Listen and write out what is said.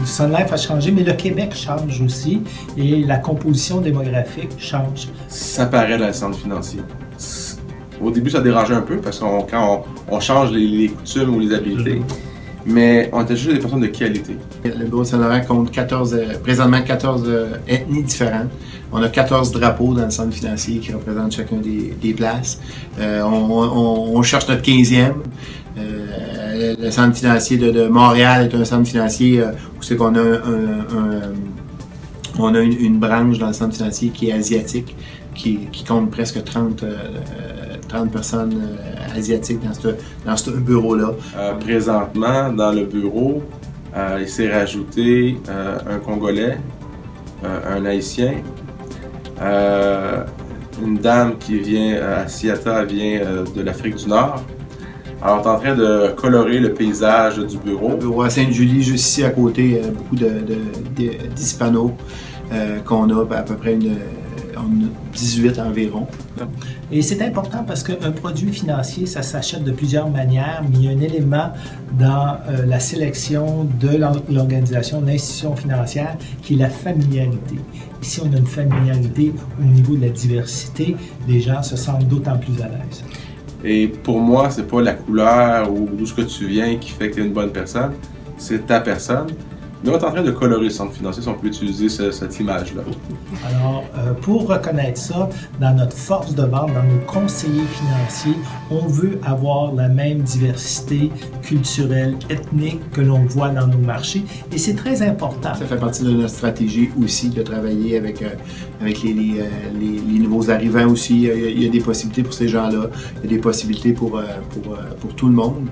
Sun Life a changé, mais le Québec change aussi et la composition démographique change. Ça paraît dans le centre financier. Au début, ça dérangeait un peu parce que quand on change les coutumes ou les habiletés, mais on était juste des personnes de qualité. Le bureau de Saint-Laurent compte présentement 14 ethnies différentes. On a 14 drapeaux dans le centre financier qui représentent chacun des places. On cherche notre 15e. Le centre financier de Montréal est un centre financier où c'est qu'on a on a une branche dans le centre financier qui est asiatique, qui compte presque 30 personnes asiatiques dans ce bureau-là. Présentement, dans le bureau, il s'est rajouté un Congolais, un Haïtien, une dame qui vient, Asiata, vient de l'Afrique du Nord. Alors, on est en train de colorer le paysage du bureau. Le bureau à Sainte-Julie, juste ici à côté, beaucoup d'Hispanos qu'on a à peu près 18 environ. Et c'est important parce qu'un produit financier, ça s'achète de plusieurs manières, mais il y a un élément dans la sélection de l'organisation, de l'institution financière, qui est la familiarité. Ici, on a une familiarité au niveau de la diversité, les gens se sentent d'autant plus à l'aise. Et pour moi, c'est pas la couleur ou d'où ce que tu viens qui fait que tu es une bonne personne, c'est ta personne. Mais on est en train de colorer le centre financier si on peut utiliser cette image-là. Alors, pour reconnaître ça, dans notre force de vente, dans nos conseillers financiers, on veut avoir la même diversité culturelle, ethnique que l'on voit dans nos marchés. Et c'est très important. Ça fait partie de notre stratégie aussi de travailler avec les nouveaux arrivants aussi. Il y a des possibilités pour ces gens-là. Il y a des possibilités pour tout le monde.